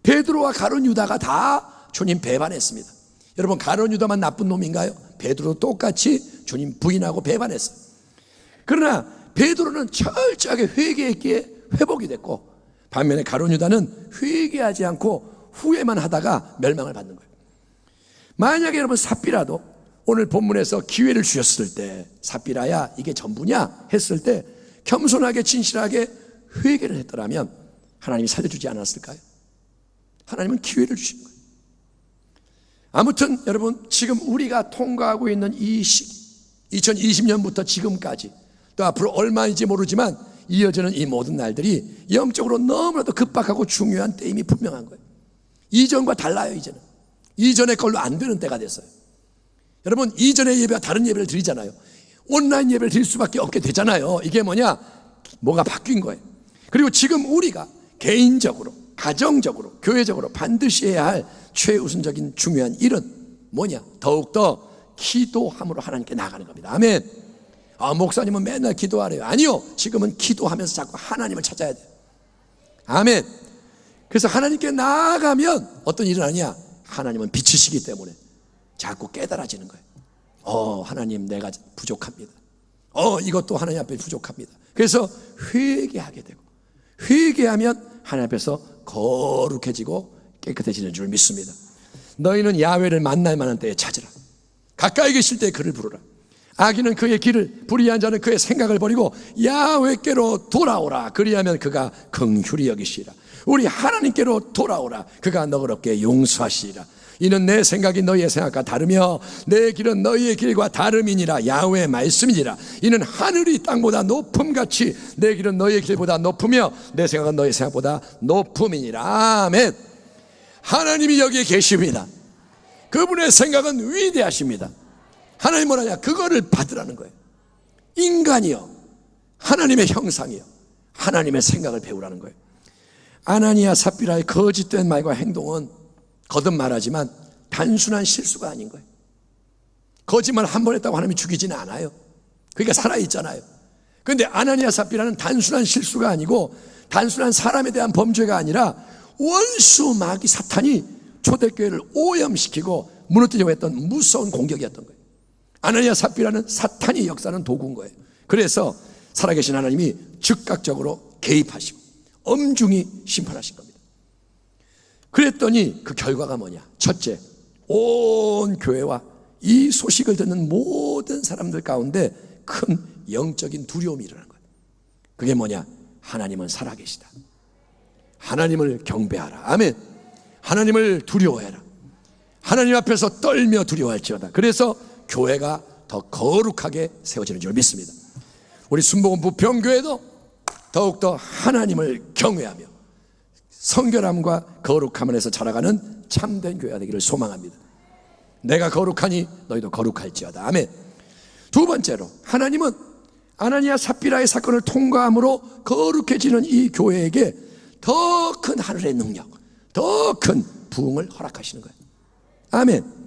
B: 베드로와 가룟 유다가 다 주님 배반했습니다. 여러분, 가룟 유다만 나쁜 놈인가요? 베드로도 똑같이 주님 부인하고 배반했어요. 그러나 베드로는 철저하게 회개했기에 회복이 됐고, 반면에 가룟 유다는 회개하지 않고 후회만 하다가 멸망을 받는 거예요. 만약에 여러분 삽비라도 오늘 본문에서 기회를 주셨을 때, 삽비라야 이게 전부냐 했을 때 겸손하게 진실하게 회개를 했더라면 하나님이 살려주지 않았을까요? 하나님은 기회를 주신 거예요. 아무튼 여러분, 지금 우리가 통과하고 있는 이 시기, 2020년부터 지금까지, 또 앞으로 얼마인지 모르지만 이어지는 이 모든 날들이 영적으로 너무나도 급박하고 중요한 때임이 분명한 거예요. 이전과 달라요. 이제는 이전의 걸로 안 되는 때가 됐어요. 여러분, 이전의 예배와 다른 예배를 드리잖아요. 온라인 예배를 드릴 수밖에 없게 되잖아요. 이게 뭐가 바뀐 거예요. 그리고 지금 우리가 개인적으로, 가정적으로, 교회적으로 반드시 해야 할 최우선적인 중요한 일은 뭐냐? 더욱더 기도함으로 하나님께 나아가는 겁니다. 아멘. 목사님은 맨날 기도하래요. 아니요, 지금은 기도하면서 자꾸 하나님을 찾아야 돼요. 아멘. 그래서 하나님께 나아가면 어떤 일은 아니야? 하나님은 빛이시기 때문에 자꾸 깨달아지는 거예요. 하나님, 내가 부족합니다. 이것도 하나님 앞에 부족합니다. 그래서 회개하게 되고, 회개하면 하나님 앞에서 거룩해지고 깨끗해지는 줄 믿습니다. 너희는 야훼를 만날 만한 때에 찾으라. 가까이 계실 때에 그를 부르라. 악인은 그의 길을, 불의한 자는 그의 생각을 버리고 야훼께로 돌아오라. 그리하면 그가 긍휼히 여기시리라. 우리 하나님께로 돌아오라. 그가 너그럽게 용서하시리라. 이는 내 생각이 너희의 생각과 다르며 내 길은 너희의 길과 다름이니라. 야훼의 말씀이니라. 이는 하늘이 땅보다 높음같이 내 길은 너희의 길보다 높으며 내 생각은 너희의 생각보다 높음이니라. 아멘. 하나님이 여기에 계십니다. 그분의 생각은 위대하십니다. 하나님 뭐라냐? 그거를 받으라는 거예요. 인간이요, 하나님의 형상이요, 하나님의 생각을 배우라는 거예요. 아나니아 삽비라의 거짓된 말과 행동은 거듭 말하지만 단순한 실수가 아닌 거예요. 거짓말 한 번 했다고 하나님이 죽이지는 않아요. 그러니까 살아있잖아요. 그런데 아나니아 삽비라는 단순한 실수가 아니고, 단순한 사람에 대한 범죄가 아니라 원수 마귀 사탄이 초대교회를 오염시키고 무너뜨리려고 했던 무서운 공격이었던 거예요. 아나니아 삽비라는 사탄이 역사하는 도구인 거예요. 그래서 살아계신 하나님이 즉각적으로 개입하시고 엄중히 심판하신 겁니다. 그랬더니 그 결과가 뭐냐? 첫째, 온 교회와 이 소식을 듣는 모든 사람들 가운데 큰 영적인 두려움이 일어난 거예요. 그게 뭐냐? 하나님은 살아계시다. 하나님을 경배하라. 아멘. 하나님을 두려워해라. 하나님 앞에서 떨며 두려워할지어다. 그래서 교회가 더 거룩하게 세워지는 줄 믿습니다. 우리 순복음 부평교회도 더욱더 하나님을 경외하며 성결함과 거룩함 안에서 자라가는 참된 교회가 되기를 소망합니다. 내가 거룩하니 너희도 거룩할지어다. 아멘. 두 번째로, 하나님은 아나니아 삽비라의 사건을 통과함으로 거룩해지는 이 교회에게 더 큰 하늘의 능력, 더 큰 부흥을 허락하시는 거예요. 아멘.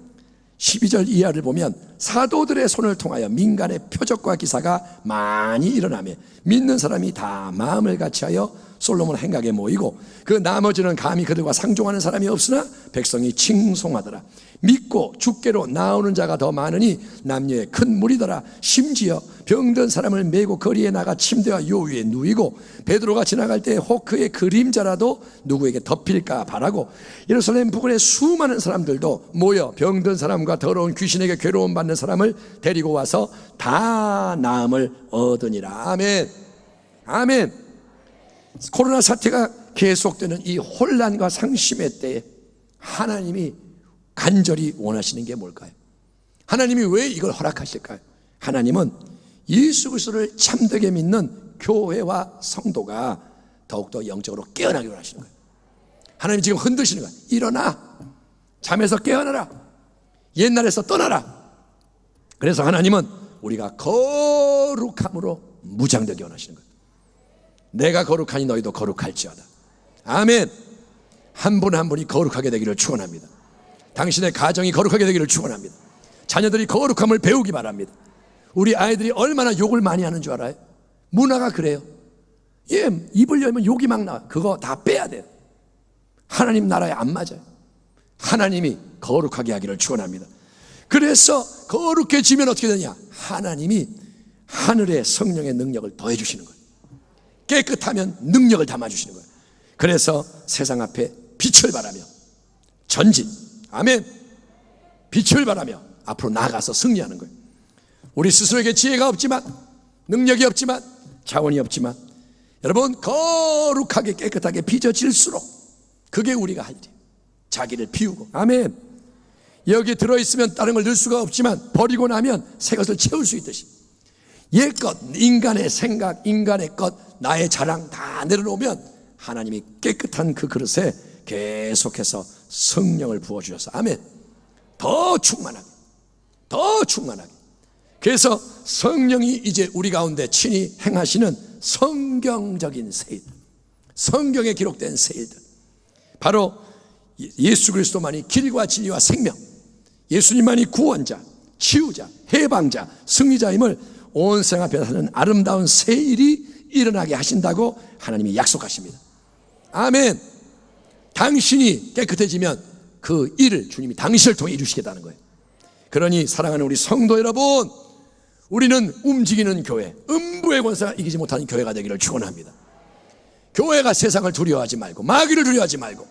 B: 12절 이하를 보면 사도들의 손을 통하여 민간의 표적과 기사가 많이 일어나며 믿는 사람이 다 마음을 같이하여 솔로몬 행각에 모이고 그 나머지는 감히 그들과 상종하는 사람이 없으나 백성이 칭송하더라. 믿고 주께로 나오는 자가 더 많으니 남녀의 큰 무리더라. 심지어 병든 사람을 메고 거리에 나가 침대와 요 위에 누이고 베드로가 지나갈 때 호크의 그림자라도 누구에게 덮일까 바라고 예루살렘 부근에 수많은 사람들도 모여 병든 사람과 더러운 귀신에게 괴로움 받는 사람을 데리고 와서 다 나음을 얻으니라. 아멘. 아멘. 코로나 사태가 계속되는 이 혼란과 상심의 때에 하나님이 간절히 원하시는 게 뭘까요? 하나님이 왜 이걸 허락하실까요? 하나님은 예수 그리스도를 참되게 믿는 교회와 성도가 더욱더 영적으로 깨어나기 원하시는 거예요. 하나님 지금 흔드시는 거예요. 일어나, 잠에서 깨어나라, 옛날에서 떠나라. 그래서 하나님은 우리가 거룩함으로 무장되게 원하시는 거예요. 내가 거룩하니 너희도 거룩할지어다. 아멘. 한 분 한 분이 거룩하게 되기를 축원합니다. 당신의 가정이 거룩하게 되기를 축원합니다. 자녀들이 거룩함을 배우기 바랍니다. 우리 아이들이 얼마나 욕을 많이 하는 줄 알아요? 문화가 그래요. 예, 입을 열면 욕이 막 나와. 그거 다 빼야 돼요. 하나님 나라에 안 맞아요. 하나님이 거룩하게 하기를 축원합니다. 그래서 거룩해지면 어떻게 되냐? 하나님이 하늘의 성령의 능력을 더해 주시는 거예요. 깨끗하면 능력을 담아 주시는 거예요. 그래서 세상 앞에 빛을 발하며 전진, 아멘, 빛을 발하며 앞으로 나아가서 승리하는 거예요. 우리 스스로에게 지혜가 없지만, 능력이 없지만, 자원이 없지만, 여러분 거룩하게 깨끗하게 빚어질수록 그게 우리가 할 일이에요. 자기를 비우고, 아멘. 여기 들어있으면 다른 걸 넣을 수가 없지만 버리고 나면 새 것을 채울 수 있듯이 옛것, 인간의 생각, 인간의 것, 나의 자랑 다 내려놓으면 하나님이 깨끗한 그 그릇에 계속해서 성령을 부어주셔서, 아멘, 더 충만하게, 더 충만하게. 그래서 성령이 이제 우리 가운데 친히 행하시는 성경적인 세일, 성경에 기록된 세일들, 바로 예수 그리스도만이 길과 진리와 생명, 예수님만이 구원자, 치유자, 해방자, 승리자임을 온 세상 앞에 하는 아름다운 세일이 일어나게 하신다고 하나님이 약속하십니다. 아멘. 당신이 깨끗해지면 그 일을 주님이 당신을 통해 이루시겠다는 거예요. 그러니 사랑하는 우리 성도 여러분, 우리는 움직이는 교회, 음부의 권세가 이기지 못하는 교회가 되기를 축원합니다. 교회가 세상을 두려워하지 말고, 마귀를 두려워하지 말고,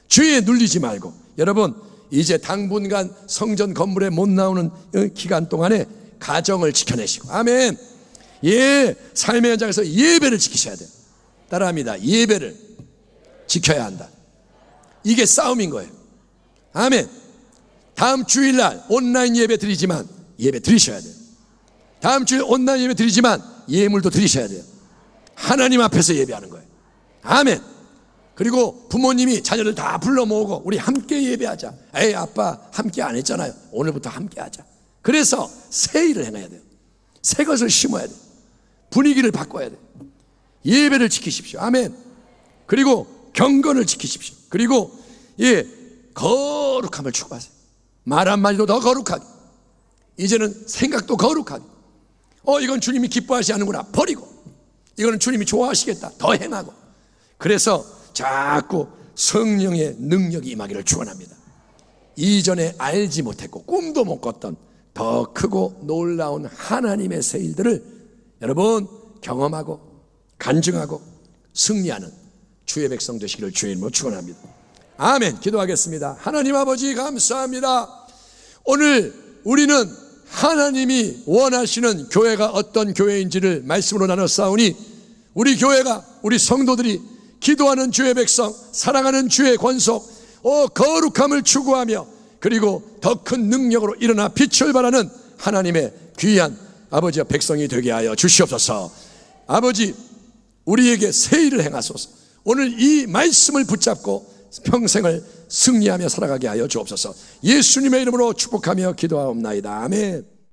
B: 죄에 눌리지 말고, 여러분 이제 당분간 성전 건물에 못 나오는 기간 동안에 가정을 지켜내시고, 아멘, 예, 삶의 현장에서 예배를 지키셔야 돼요. 따라합니다. 예배를 지켜야 한다. 이게 싸움인 거예요. 아멘. 다음 주일날 온라인 예배 드리지만 예배 드리셔야 돼요. 다음 주일 온라인 예배 드리지만 예물도 드리셔야 돼요. 하나님 앞에서 예배하는 거예요. 아멘. 그리고 부모님이 자녀들 다 불러 모으고 우리 함께 예배하자. 에이, 아빠 함께 안 했잖아요. 오늘부터 함께 하자. 그래서 새 일을 행해야 돼요. 새 것을 심어야 돼요. 분위기를 바꿔야 돼요. 예배를 지키십시오. 아멘. 그리고 경건을 지키십시오. 그리고 예, 거룩함을 추구하세요. 말 한마디도 더 거룩하게, 이제는 생각도 거룩하게, 이건 주님이 기뻐하시지 않는구나 버리고, 이거는 주님이 좋아하시겠다 더 행하고. 그래서 자꾸 성령의 능력이 임하기를 축원합니다. 이전에 알지 못했고 꿈도 못 꿨던 더 크고 놀라운 하나님의 새 일들을 여러분 경험하고 간증하고 승리하는 주의 백성 되시기를 주의 이름으로 축원합니다. 아멘. 기도하겠습니다. 하나님 아버지 감사합니다. 오늘 우리는 하나님이 원하시는 교회가 어떤 교회인지를 말씀으로 나눠 싸우니, 우리 교회가, 우리 성도들이 기도하는 주의 백성, 사랑하는 주의 권속, 거룩함을 추구하며 그리고 더 큰 능력으로 일어나 빛을 발하는 하나님의 귀한 아버지와 백성이 되게 하여 주시옵소서. 아버지, 우리에게 새 일을 행하소서. 오늘 이 말씀을 붙잡고 평생을 승리하며 살아가게 하여 주옵소서. 예수님의 이름으로 축복하며 기도하옵나이다. 아멘.